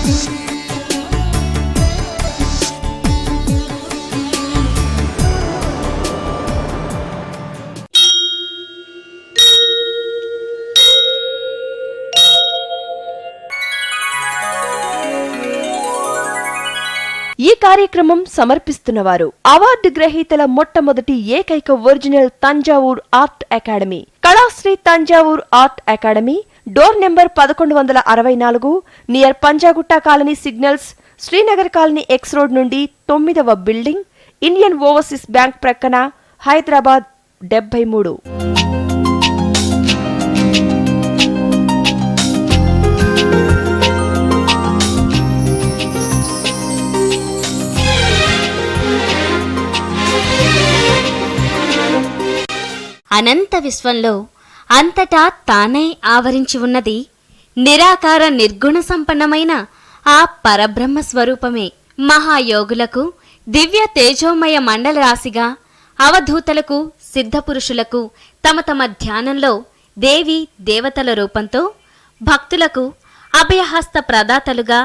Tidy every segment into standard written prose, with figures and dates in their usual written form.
ఈ కార్యక్రమం సమర్పిస్తున్నవారు అవార్డు గ్రహీతల మొట్టమొదటి ఏకైక original Thanjavur art academy, Kalasri Thanjavur art academy, door number 1164, near Panjagutta colony signals, Srinagar colony X road నుండి 9వ బిల్డింగ్, ఇండియన్ ఓవర్సీస్ బ్యాంక్ ప్రక్కన, హైదరాబాద్ 73. అనంత విశ్వంలో అంతటా తానే ఆవరించి ఉన్నది నిరాకార నిర్గుణ సంపన్నమైన ఆ పరబ్రహ్మ స్వరూపమే. మహాయోగులకు దివ్య తేజోమయ మండల రాశిగా, అవధూతలకు సిద్ధపురుషులకు తమ తమ ధ్యానంలో దేవి దేవతల రూపంతో, భక్తులకు అభయహస్త ప్రదాతలుగా,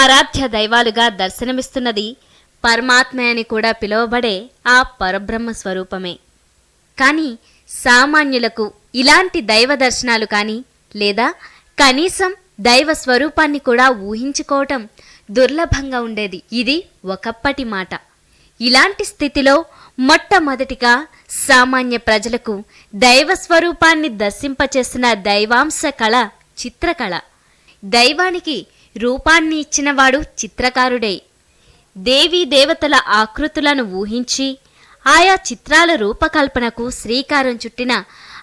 ఆరాధ్య దైవాలుగా దర్శనమిస్తున్నది పరమాత్మ అని కూడా పిలువబడే ఆ పరబ్రహ్మ స్వరూపమే. కానీ సామాన్యులకు ఇలాంటి దైవ దర్శనాలు కానీ, లేదా కనీసం దైవ స్వరూపాన్ని కూడా ఊహించుకోవటం దుర్లభంగా ఉండేది. ఇది ఒకప్పటి మాట. ఇలాంటి స్థితిలో మొట్టమొదటిగా సామాన్య ప్రజలకు దైవ స్వరూపాన్ని దర్శింపచేసిన దైవాంశ కళ చిత్రకళ. దైవానికి రూపాన్ని ఇచ్చినవాడు చిత్రకారుడే. దేవీ దేవతల ఆకృతులను ఊహించి ఆయా చిత్రాల రూపకల్పనకు శ్రీకారం చుట్టిన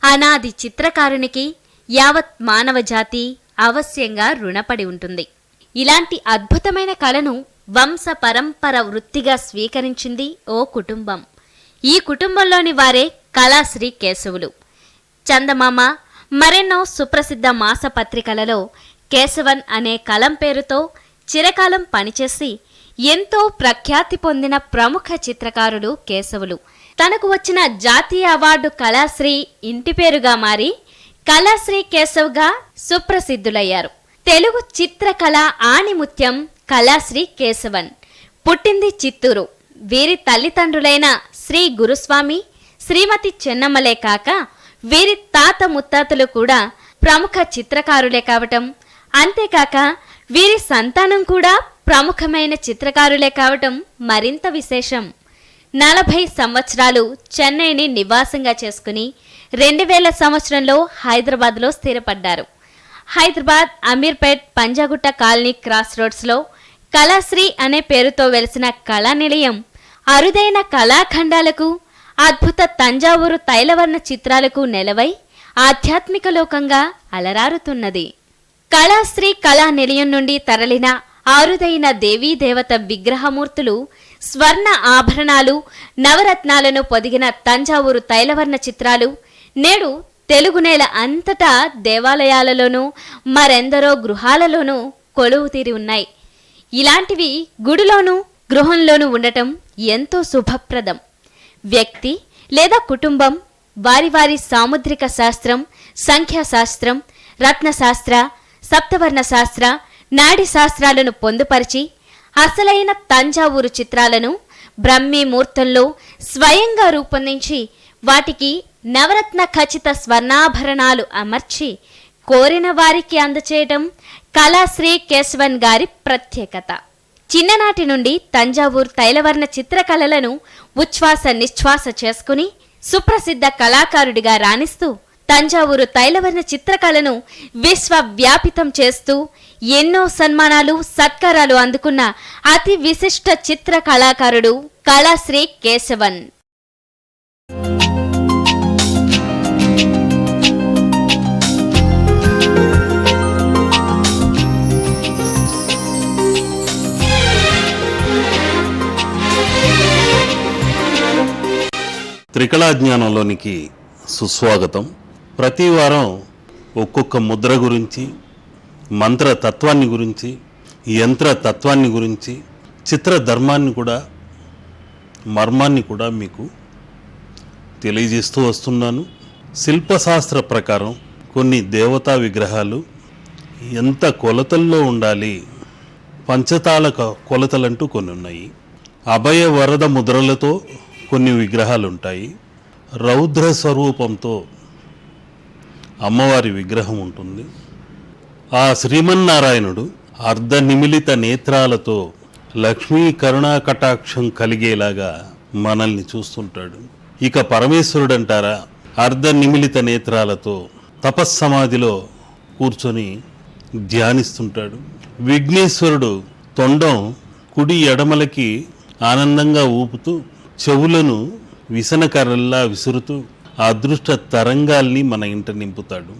అనాది చిత్రకారునికి యావత్ మానవ జాతి అవశ్యంగా రుణపడి ఉంటుంది. ఇలాంటి అద్భుతమైన కళను వంశ పరంపర వృత్తిగా స్వీకరించింది ఓ కుటుంబం. ఈ కుటుంబంలోని వారే కళాశ్రీ కేశవులు. చందమామ మరెన్నో సుప్రసిద్ధ మాసపత్రికలలో కేశవన్ అనే కలం పేరుతో చిరకాలం పనిచేసి ఎంతో ప్రఖ్యాతి పొందిన ప్రముఖ చిత్రకారుడు కేశవులు. తనకు వచ్చిన జాతీయ అవార్డు కళాశ్రీ ఇంటి పేరుగా మారి కళాశ్రీ కేశవ్గా సుప్రసిద్ధులయ్యారు. తెలుగు చిత్రకళ ఆణిముత్యం కళాశ్రీ కేశవన్. పుట్టింది చిత్తూరు. వీరి తల్లిదండ్రులైన శ్రీ గురుస్వామి, శ్రీమతి చెన్నమ్మలే కాక వీరి తాత ముత్తాతలు కూడా ప్రముఖ చిత్రకారులే కావటం, అంతేకాక వీరి సంతానం కూడా ప్రముఖమైన చిత్రకారులే కావటం మరింత విశేషం. 40 సంవత్సరాలు చెన్నైని నివాసంగా చేసుకుని 2000 సంవత్సరంలో హైదరాబాద్లో స్థిరపడ్డారు. హైదరాబాద్ అమీర్పేట్ పంజాగుట్ట కాలనీ క్రాస్ రోడ్స్లో కళాశ్రీ అనే పేరుతో వెలిసిన కళా నిలయం అరుదైన కళాఖండాలకు, అద్భుత తంజావూరు తైలవర్ణ చిత్రాలకు నెలవై ఆధ్యాత్మిక లోకంగా అలరారుతున్నది. కళాశ్రీ కళా నిలయం నుండి తరలిన ఆరుదైన దేవీదేవత విగ్రహమూర్తులు, స్వర్ణ ఆభరణాలు, నవరత్నాలను పొదిగిన తంజావూరు తైలవర్ణ చిత్రాలు నేడు తెలుగు నేల అంతటా దేవాలయాలలోనూ మరెందరో గృహాలలోనూ కొలువు తీరి ఉన్నాయి. ఇలాంటివి గుడిలోనూ గృహంలోనూ ఉండటం ఎంతో శుభప్రదం. వ్యక్తి లేదా కుటుంబం వారి వారి సాముద్రిక శాస్త్రం, సంఖ్యాశాస్త్రం, రత్నశాస్త్ర, సప్తవర్ణ శాస్త్ర, నాడి శాస్త్రాలను పొందుపరిచి అసలైన తంజావూరు చిత్రాలను బ్రహ్మీ ముహూర్తంలో స్వయంగా రూపొందించి వాటికి నవరత్న ఖచ్చిత స్వర్ణాభరణాలు అమర్చి కోరిన వారికి అందచేయటం కళాశ్రీ కేశవన్ గారి ప్రత్యేకత. చిన్ననాటి నుండి తంజావూరు తైలవర్ణ చిత్రకళలను ఉచ్ఛ్వాస నిశ్వాస చేసుకుని సుప్రసిద్ధ కళాకారుడిగా రాణిస్తూ తంజావూరు తైలవర్ణ చిత్రకళను విశ్వవ్యాపితం చేస్తూ ఎన్నో సన్మానాలు, సత్కారాలు అందుకున్న అతి విశిష్ట చిత్ర కళాకారుడు కళాశ్రీ కేశవన్. త్రికళాజ్ఞానంలోనికి సుస్వాగతం. ప్రతి వారం ఒక్కొక్క ముద్ర గురించి, మంత్రతత్వాన్ని గురించి, యంత్రతత్వాన్ని గురించి, చిత్ర ధర్మాన్ని కూడా, మర్మాన్ని కూడా మీకు తెలియజేస్తూ వస్తున్నాను. శిల్పశాస్త్ర ప్రకారం కొన్ని దేవతా విగ్రహాలు ఎంత కొలతల్లో ఉండాలి, పంచతాళ కొలతలంటూ కొన్ని ఉన్నాయి. అభయ వరద ముద్రలతో కొన్ని విగ్రహాలు ఉంటాయి. రౌద్ర స్వరూపంతో అమ్మవారి విగ్రహం ఉంటుంది. ఆ శ్రీమన్నారాయణుడు అర్ధ నిమిలిత నేత్రాలతో లక్ష్మీ కరుణా కటాక్షం కలిగేలాగా మనల్ని చూస్తుంటాడు. ఇక పరమేశ్వరుడు అంటారా, అర్ధ నిమిలిత నేత్రాలతో తపస్సమాధిలో కూర్చొని ధ్యానిస్తుంటాడు. విఘ్నేశ్వరుడు తొండం కుడి ఎడమలకి ఆనందంగా ఊపుతూ చెవులను విసనకర్రల్లా విసురుతూ అదృష్ట తరంగాల్ని మన ఇంట నింపుతాడు.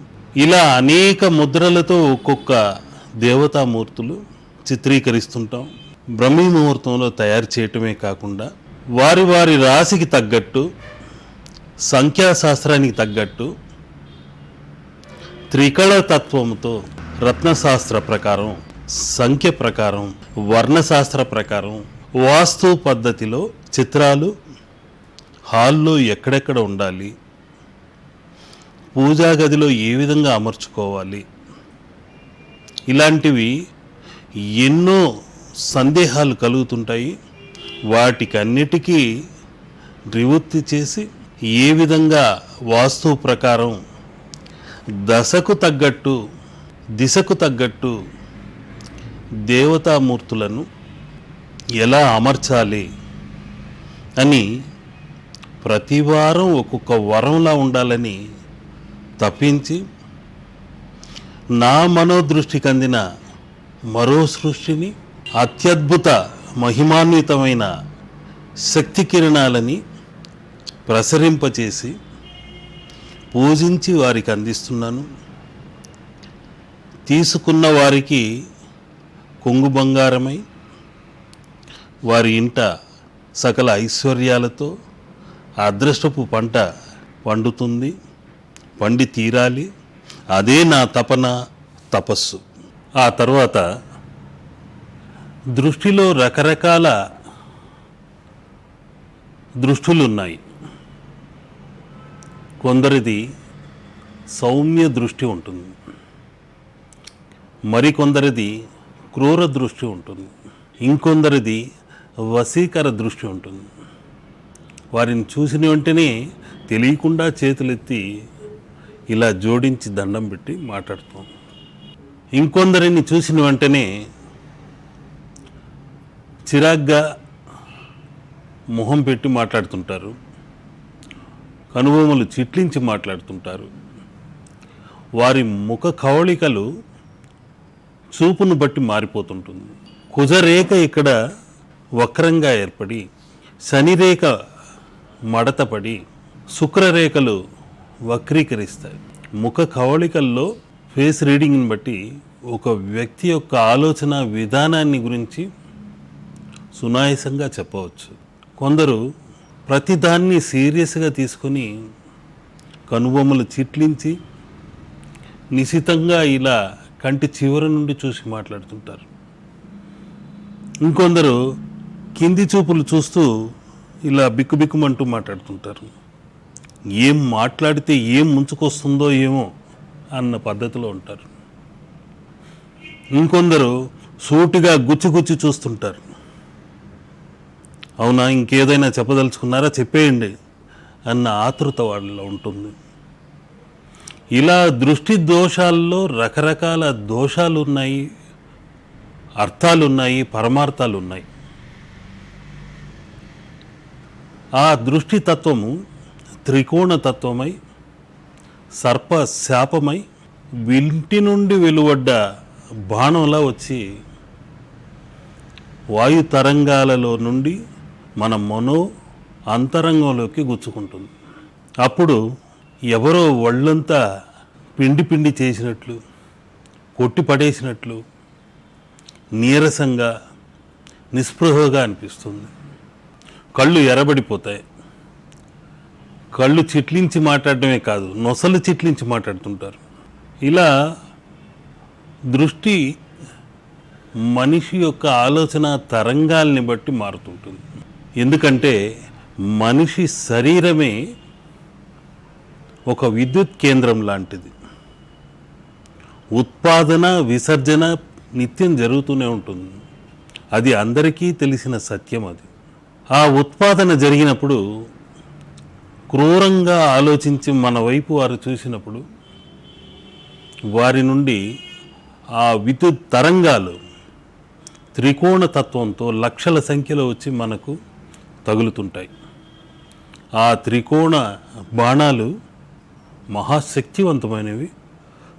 ఇలా అనేక ముద్రలతో ఒక్కొక్క దేవతామూర్తులు చిత్రీకరిస్తుంటాం. బ్రహ్మీ ముహూర్తంలో తయారు చేయటమే కాకుండా వారి వారి రాశికి తగ్గట్టు, సంఖ్యాశాస్త్రానికి తగ్గట్టు, త్రికళ తత్వంతో రత్నశాస్త్ర ప్రకారం, సంఖ్య ప్రకారం, వర్ణశాస్త్ర ప్రకారం, వాస్తు పద్ధతిలో చిత్రాలు హాల్లో ఎక్కడెక్కడ ఉండాలి, పూజా గదిలో ఏ విధంగా అమర్చుకోవాలి, ఇలాంటివి ఎన్నో సందేహాలు కలుగుతుంటాయి. వాటికన్నిటికీ నివృత్తి చేసి ఏ విధంగా వాస్తు ప్రకారం దశకు తగ్గట్టు, దిశకు తగ్గట్టు దేవతామూర్తులను ఎలా అమర్చాలి అని ప్రతి వారం ఒక్కొక్క వరంలా ఉండాలని తప్పించి నా మనోదృష్టికి అందిన మరో సృష్టిని అత్యద్భుత మహిమాన్వితమైన శక్తి కిరణాలని ప్రసరింపచేసి పూజించి వారికి అందిస్తున్నాను. తీసుకున్న వారికి కొంగు బంగారమై వారి ఇంట సకల ఐశ్వర్యాలతో అదృష్టపు పంట పండుతుంది, పండి తీరాలి. అదే నా తపన, తపస్సు. ఆ తర్వాత దృష్టిలో రకరకాల దృష్టులున్నాయి. కొందరిది సౌమ్య దృష్టి ఉంటుంది, మరికొందరిది క్రూర దృష్టి ఉంటుంది, ఇంకొందరిది వశీకర దృష్టి ఉంటుంది. వారిని చూసిన వెంటనే తెలియకుండా చేతులెత్తి ఇలా జోడించి దండం పెట్టి మాట్లాడుతాం. ఇంకొందరిని చూసిన వెంటనే చిరాగ్గా మొహం పెట్టి మాట్లాడుతుంటారు, కనుబొమ్మలు చిట్లించి మాట్లాడుతుంటారు. వారి ముఖ కవళికలు చూపును బట్టి మారిపోతుంటుంది. కుజరేఖ ఇక్కడ వక్రంగా ఏర్పడి, శనిరేఖ మడతపడి, శుక్రరేఖలు వక్రీకరిస్తాయి. ముఖ కవళికల్లో ఫేస్ రీడింగ్ని బట్టి ఒక వ్యక్తి యొక్క ఆలోచన విధానాన్ని గురించి సునాయాసంగా చెప్పవచ్చు. కొందరు ప్రతిదాన్ని సీరియస్గా తీసుకొని కనుబొమ్మలు చిట్లించి నిశితంగా ఇలా కంటి చివరి నుండి చూసి మాట్లాడుతుంటారు. ఇంకొందరు కింది చూపులు చూస్తూ ఇలా బిక్కుబిక్కుమంటూ మాట్లాడుతుంటారు. ఏం మాట్లాడితే ఏం ముంచుకొస్తుందో ఏమో అన్న పద్ధతిలో ఉంటారు. ఇంకొందరు సూటిగా గుచ్చి చూస్తుంటారు. అవునా, ఇంకేదైనా చెప్పదలుచుకున్నారా, చెప్పేయండి అన్న ఆతృత వాళ్ళలో ఉంటుంది. ఇలా దృష్టి దోషాల్లో రకరకాల దోషాలు ఉన్నాయి, అర్థాలు ఉన్నాయి, పరమార్థాలు ఉన్నాయి. ఆ దృష్టి తత్వము త్రికోణ తత్వమై, సర్ప శాపమై, వింటి నుండి వెలువడ్డ బాణంలా వచ్చి వాయు తరంగాలలో నుండి మన మనో అంతరంగంలోకి గుచ్చుకుంటుంది. అప్పుడు ఎవరో ఒళ్ళంతా పిండి చేసినట్లు, కొట్టి పడేసినట్లు, నీరసంగా నిస్పృహగా అనిపిస్తుంది. కళ్ళు ఎర్రబడిపోతాయి. కళ్ళు చిట్లించి మాట్లాడటమే కాదు, నొసలు చిట్లించి మాట్లాడుతుంటారు. ఇలా దృష్టి మనిషి యొక్క ఆలోచన తరంగాల్ని బట్టి మారుతుంటుంది. ఎందుకంటే మనిషి శరీరమే ఒక విద్యుత్ కేంద్రం లాంటిది. ఉత్పాదన విసర్జన నిత్యం జరుగుతూనే ఉంటుంది. అది అందరికీ తెలిసిన సత్యం. అది ఆ ఉత్పాదన జరిగినప్పుడు క్రూరంగా ఆలోచించి మన వైపు వారు చూసినప్పుడు వారి నుండి ఆ విద్యుత్ తరంగాలు త్రికోణ తత్వంతో లక్షల సంఖ్యలో వచ్చి మనకు తగులుతుంటాయి. ఆ త్రికోణ బాణాలు మహాశక్తివంతమైనవి,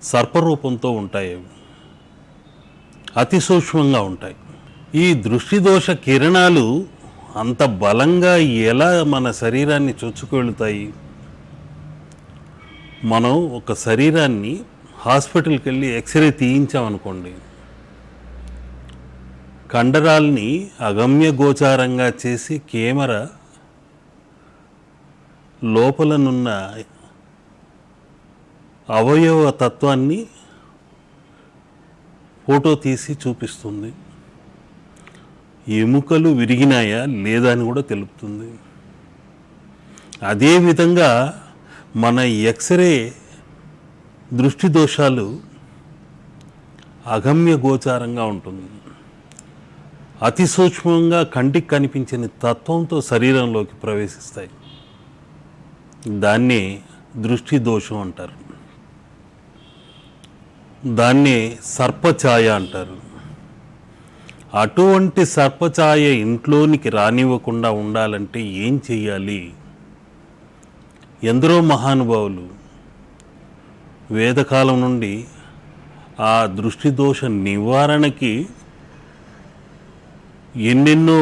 సర్పరూపంతో ఉంటాయి. అవి అతి సూక్ష్మంగా ఉంటాయి. ఈ దృష్టిదోష కిరణాలు అంత బలంగా ఎలా మన శరీరాన్ని చొచ్చుకెళ్తాయి? మనం ఒక శరీరాన్ని హాస్పిటల్కి వెళ్ళి ఎక్స్రే తీయించామనుకోండి, కండరాల్ని అగమ్య గోచారంగా చేసి కెమెరా లోపలనున్న అవయవ తత్వాన్ని ఫోటో తీసి చూపిస్తుంది. ఎముకలు విరిగినాయా లేదా అని కూడా తెలుపుతుంది. అదేవిధంగా మన ఎక్స్రే దృష్టి దోషాలు అగమ్య గోచారంగా ఉంటుంది. అతి సూక్ష్మంగా కంటికి కనిపించని తత్వంతో శరీరంలోకి ప్రవేశిస్తాయి. దాన్నే దృష్టి దోషం అంటారు. దాన్నే సర్పఛాయ అంటారు. అటువంటి సర్పఛాయ ఇంట్లోనికి రానివ్వకుండా ఉండాలంటే ఏం చెయ్యాలి? ఎందరో మహానుభావులు వేదకాలం నుండి ఆ దృష్టి దోష నివారణకి ఎన్నెన్నో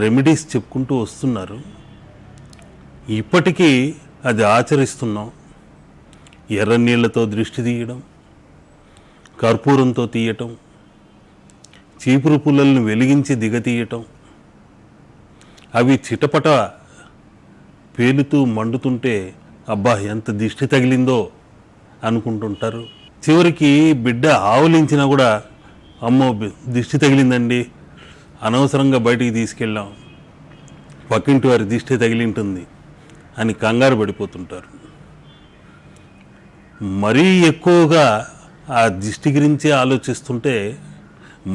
రెమెడీస్ చెప్పుకుంటూ వస్తున్నారు. ఇప్పటికీ అది ఆచరిస్తున్నాం. ఎర్ర నీళ్లతో దృష్టి తీయడం, కర్పూరంతో తీయటం, చీపురు పుల్లలను వెలిగించి దిగతీయటం, అవి చిటపట పేలుతూ మండుతుంటే అబ్బా ఎంత దిష్టి తగిలిందో అనుకుంటుంటారు. చివరికి బిడ్డ ఆవులించినా కూడా అమ్మో దిష్టి తగిలిందండి, అనవసరంగా బయటికి తీసుకెళ్ళాం, పక్కింటి వారి దిష్టి తగిలింటుంది అని కంగారు పడిపోతుంటారు. మరీ ఎక్కువగా ఆ దిష్టి గురించే ఆలోచిస్తుంటే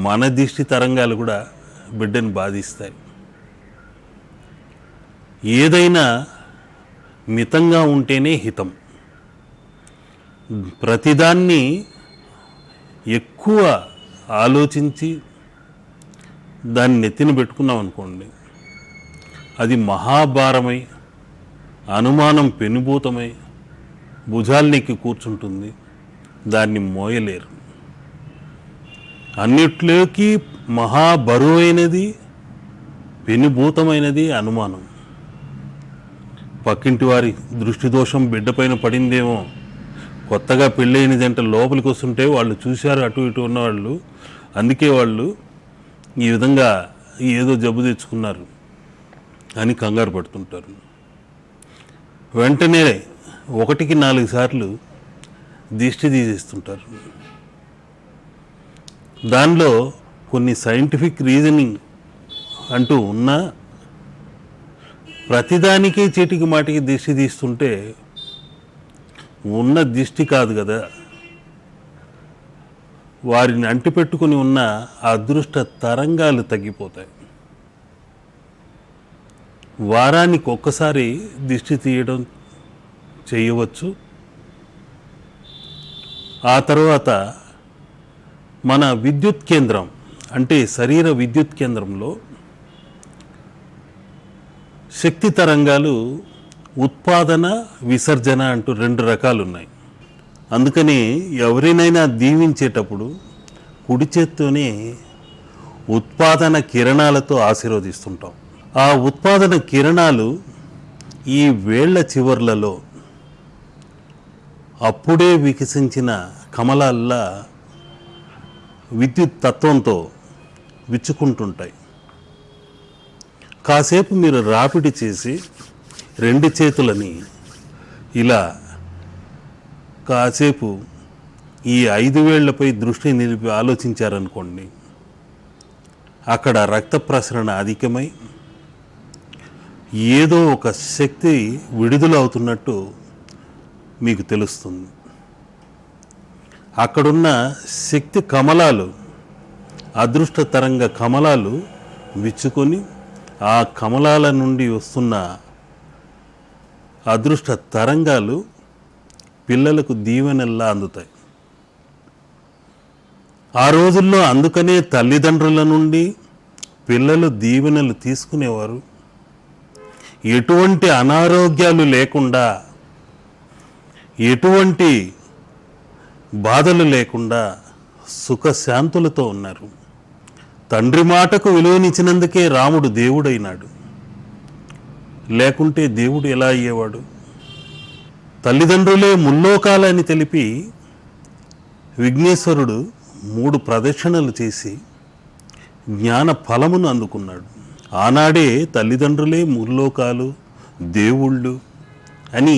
మన దిష్టి తరంగాలు కూడా బిడ్డను బాధిస్తాయి. ఏదైనా మితంగా ఉంటేనే హితం. ప్రతిదాన్ని ఎక్కువ ఆలోచించి దాన్ని నెత్తిన పెట్టుకున్నాం అనుకోండి, అది మహాభారమై అనుమానం పెనుభూతమై భుజాలనెక్కి కూర్చుంటుంది. దాన్ని మోయలేరు. అన్నిట్లోకి మహాబరువైనది, పెనుభూతమైనది అనుమానం. పక్కింటి వారి దృష్టి దోషం బిడ్డపైన పడిందేమో, కొత్తగా పెళ్ళైన జంట లోపలికి వస్తుంటే వాళ్ళు చూశారు అటు ఇటు ఉన్నవాళ్ళు, అందుకే వాళ్ళు ఈ విధంగా ఏదో జబ్బు తెచ్చుకున్నారు అని కంగారు పడుతుంటారు. వెంటనే 1కి 4 సార్లు దిష్టి తీసేస్తుంటారు. దానిలో కొన్ని సైంటిఫిక్ రీజనింగ్ అంటూ ఉన్నా ప్రతిదానికే చీటికి మాటికి దిష్టి తీస్తుంటే ఉన్న దిష్టి కాదు కదా, వారిని అంటిపెట్టుకుని ఉన్న అదృష్ట తరంగాలు తగ్గిపోతాయి. వారానికి ఒక్కసారి దిష్టి తీయడం చేయవచ్చు. ఆ తర్వాత మన విద్యుత్ కేంద్రం అంటే శరీర విద్యుత్ కేంద్రంలో శక్తి తరంగాలు ఉత్పాదన, విసర్జన అంటూ 2 రకాలు ఉన్నాయి. అందుకని ఎవరినైనా దీవించేటప్పుడు కుడి చేత్తోనే ఉత్పాదన కిరణాలతో ఆశీర్వదిస్తుంటాం. ఆ ఉత్పాదన కిరణాలు ఈ వేళ్ల చివర్లలో అప్పుడే వికసించిన కమలాల్లా విద్యుత్ తత్వంతో విచ్చుకుంటుంటాయి. కాసేపు మీరు రాపిడి చేసి 2 చేతులని ఇలా కాసేపు ఈ 5 వేళ్లపై దృష్టి నిలిపి ఆలోచించారనుకోండి, అక్కడ రక్త ప్రసరణ అధికమై ఏదో ఒక శక్తి విడుదలవుతున్నట్టు మీకు తెలుస్తుంది. అక్కడున్న శక్తి కమలాలు అదృష్ట తరంగ కమలాలు విచ్చుకొని ఆ కమలాల నుండి వస్తున్న అదృష్ట తరంగాలు పిల్లలకు దీవెనల్లా అందుతాయి. ఆ రోజుల్లో అందుకనే తల్లిదండ్రుల నుండి పిల్లలు దీవెనలు తీసుకునేవారు. ఎటువంటి అనారోగ్యాలు లేకుండా, ఎటువంటి బాధలు లేకుండా సుఖశాంతులతో ఉన్నారు. తండ్రి మాటకు విలువనిచ్చినందుకే రాముడు దేవుడైనాడు. లేకుంటే దేవుడు ఎలా అయ్యేవాడు? తల్లిదండ్రులే ముల్లోకాలని తెలిపి విఘ్నేశ్వరుడు 3 ప్రదక్షిణలు చేసి జ్ఞాన ఫలమును అందుకున్నాడు. ఆనాడే తల్లిదండ్రులే ముల్లోకాలు, దేవుళ్ళు అని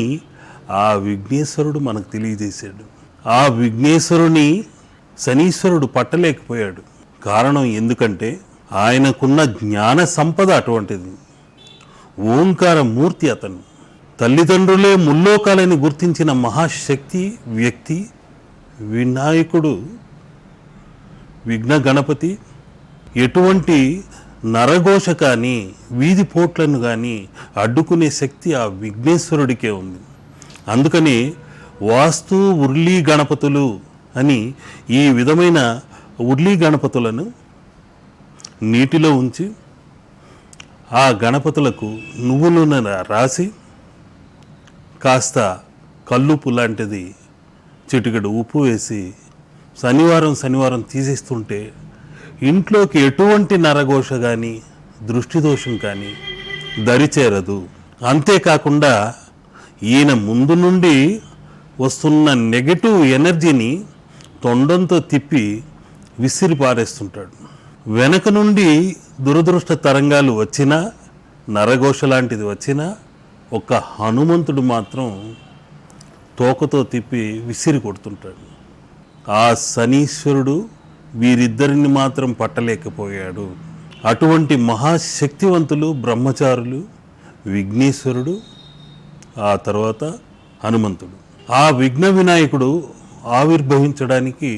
ఆ విఘ్నేశ్వరుడు మనకు తెలియజేశాడు. ఆ విఘ్నేశ్వరుని శనీశ్వరుడు పట్టలేకపోయాడు. కారణం ఎందుకంటే ఆయనకున్న జ్ఞాన సంపద అటువంటిది. ఓంకార మూర్తి అతను. తల్లిదండ్రులే ముల్లోకాలని గుర్తించిన మహాశక్తి వ్యక్తి వినాయకుడు, విఘ్న గణపతి. ఎటువంటి నరఘోష కానీ వీధి పోట్లను కానీ అడ్డుకునే శక్తి ఆ విఘ్నేశ్వరుడికే ఉంది. అందుకని వాస్తు ఉర్లీ గణపతులు అని ఈ విధమైన ఉర్లీ గణపతులను నీటిలో ఉంచి ఆ గణపతులకు నువ్వుల నూనె రాసి కాస్త కల్లుపు లాంటిది చిటికెడు ఉప్పు వేసి శనివారం తీసేస్తుంటే ఇంట్లోకి ఎటువంటి నరఘోష కానీ దృష్టి దోషం కానీ దరిచేరదు. అంతేకాకుండా ఈయన ముందు నుండి వస్తున్న నెగటివ్ ఎనర్జీని తొండంతో తిప్పి విసిరి పారేస్తుంటాడు. వెనక నుండి దురదృష్ట తరంగాలు వచ్చినా, నరఘోష లాంటిది వచ్చినా ఒక్క హనుమంతుడు మాత్రం తోకతో తిప్పి విసిరి కొడుతుంటాడు. ఆ శనీశ్వరుడు వీరిద్దరిని మాత్రం పట్టలేకపోయాడు. అటువంటి మహాశక్తివంతులు బ్రహ్మచారులు విఘ్నేశ్వరుడు, ఆ తర్వాత హనుమంతుడు. ఆ విఘ్న వినాయకుడు ఆవిర్భవించడానికి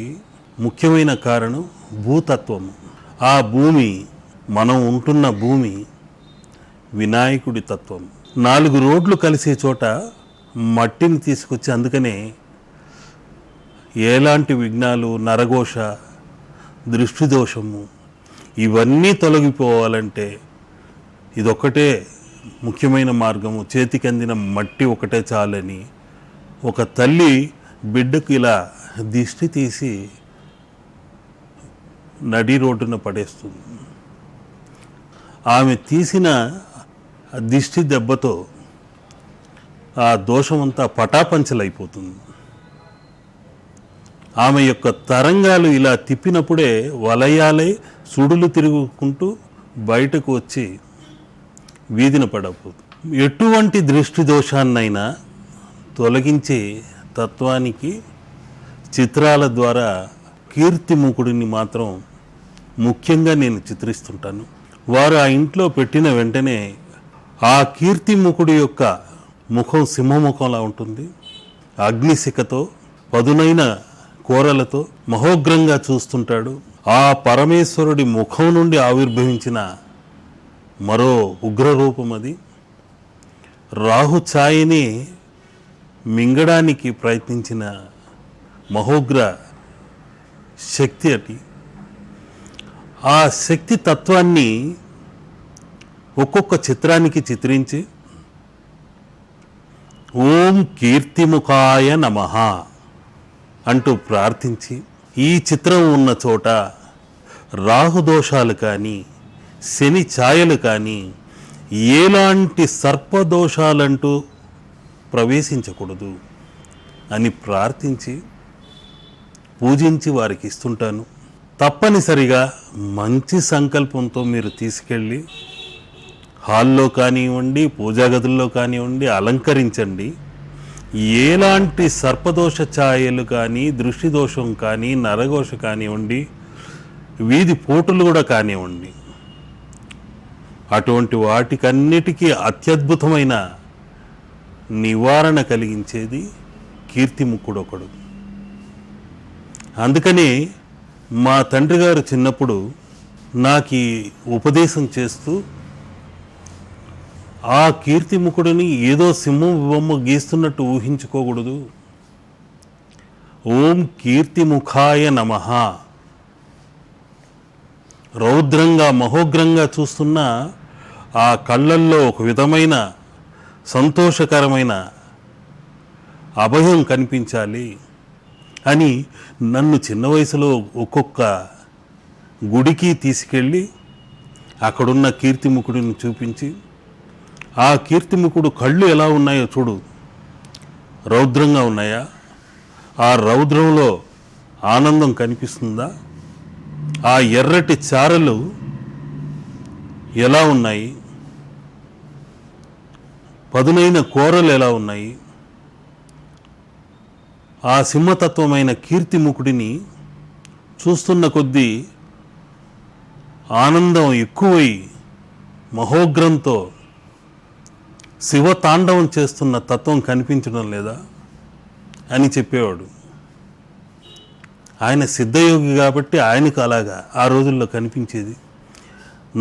ముఖ్యమైన కారణం భూతత్వము. ఆ భూమి, మనం ఉంటున్న భూమి వినాయకుడి తత్వం. 4 రోడ్లు కలిసే చోట మట్టిని తీసుకొచ్చి, అందుకనే ఎలాంటి విఘ్నాలు, నరఘోష, దృష్టి దోషము ఇవన్నీ తొలగిపోవాలంటే ఇదొక్కటే ముఖ్యమైన మార్గము. చేతికి అందిన మట్టి ఒకటే చాలని ఒక తల్లి బిడ్డకు ఇలా దిష్టి తీసి నడి రోడ్డున పడేస్తుంది. ఆమె తీసిన దిష్టి దెబ్బతో ఆ దోషమంతా పటాపంచలైపోతుంది. ఆమె యొక్క తరంగాలు ఇలా తిప్పినప్పుడే వలయాలై సుడులు తిరుగుకుంటూ బయటకు వచ్చి వీధిన పడకపోతుంది. ఎటువంటి దృష్టి దోషాన్నైనా తొలగించే తత్వానికి చిత్రాల ద్వారా కీర్తిముఖుడిని మాత్రం ముఖ్యంగా నేను చిత్రిస్తుంటాను. వారు ఆ ఇంట్లో పెట్టిన వెంటనే ఆ కీర్తిముఖుడి యొక్క ముఖం సింహముఖంలా ఉంటుంది. అగ్నిశిఖతో, పదునైన కోరలతో మహోగ్రంగా చూస్తుంటాడు. ఆ పరమేశ్వరుడి ముఖం నుండి ఆవిర్భవించిన మరో ఉగ్రరూపం అది. రాహు ఛాయని మింగడానికి ప్రయత్నించిన మహోగ్ర శక్తి అటి. ఆ శక్తి తత్వాన్ని ఒక్కొక్క చిత్రానికి చిత్రించి ఓం కీర్తిముఖాయ నమః అంటూ ప్రార్థించి, ఈ చిత్రం ఉన్న చోట రాహుదోషాలు కానీ, శని ఛాయలు కానీ, ఎలాంటి సర్పదోషాలంటూ ప్రవేశించకూడదు అని ప్రార్థించి పూజించి వారికి ఇస్తుంటాను. తప్పనిసరిగా మంచి సంకల్పంతో మీరు తీసుకెళ్ళి హాల్లో కానివ్వండి, పూజా గదుల్లో కానివ్వండి అలంకరించండి. ఎలాంటి సర్పదోష ఛాయలు కానీ, దృష్టి దోషం కానీ, నరఘోష కానివ్వండి, వీధి పోటులు కూడా కానివ్వండి, అటువంటి వాటికన్నిటికీ అత్యద్భుతమైన నివారణ కలిగించేది కీర్తిముఖుడు ఒకడు. అందుకని మా తండ్రి గారు చిన్నప్పుడు నాకు ఈ ఉపదేశం చేస్తూ ఆ కీర్తిముఖుడిని ఏదో సింహం బొమ్మ గీస్తున్నట్టు ఊహించుకోకూడదు. ఓం కీర్తిముఖాయ నమః. రౌద్రంగా మహోగ్రంగా చూస్తున్న ఆ కళ్ళల్లో ఒక విధమైన సంతోషకరమైన అభయం కనిపించాలి అని నన్ను చిన్న వయసులో ఒక్కొక్క గుడికి తీసుకెళ్ళి అక్కడున్న కీర్తిముఖుడిని చూపించి, ఆ కీర్తిముఖుడు కళ్ళు ఎలా ఉన్నాయో చూడు, రౌద్రంగా ఉన్నాయా, ఆ రౌద్రంలో ఆనందం కనిపిస్తుందా, ఆ ఎర్రటి చారలు ఎలా ఉన్నాయి, పదునైన కోరలు ఎలా ఉన్నాయి, ఆ సింహతత్వమైన కీర్తిముఖుడిని చూస్తున్న కొద్దీ ఆనందం ఎక్కువై మహోగ్రంతో శివతాండవం చేస్తున్న తత్వం కనిపించడం లేదా అని చెప్పేవాడు. ఆయన సిద్ధయోగి కాబట్టి ఆయనకు అలాగా ఆ రోజుల్లో కనిపించేది.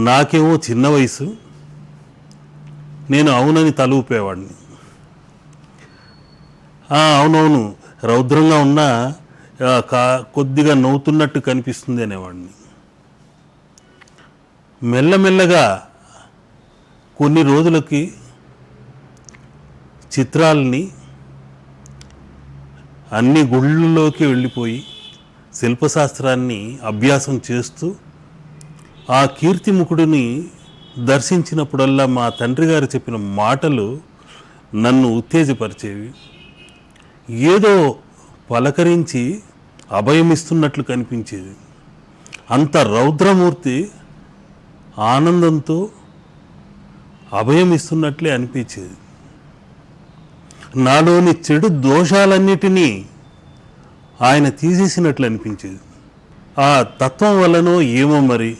నాకేమో చిన్న వయసు, నేను అవునని తల ఊపేవాడిని. అవునవును, రౌద్రంగా ఉన్నా కొద్దిగా నవ్వుతున్నట్టు కనిపిస్తుంది అనేవాడిని. మెల్లమెల్లగా కొన్ని రోజులకి చిత్రాలని అన్ని గుళ్ళలోకి వెళ్ళిపోయి శిల్పశాస్త్రాన్ని అభ్యాసం చేస్తూ ఆ కీర్తిముఖుడిని దర్శించినప్పుడల్లా మా తండ్రి గారు చెప్పిన మాటలు నన్ను ఉత్తేజపరిచేవి. ఏదో పలకరించి అభయమిస్తున్నట్లు కనిపించేది. అంత రౌద్రమూర్తి ఆనందంతో అభయమిస్తున్నట్లే అనిపించేది. నాలోని చెడు దోషాలన్నిటినీ ఆయన తీసేసినట్లు అనిపించేది. ఆ తత్వం వల్లనో ఏమో మరి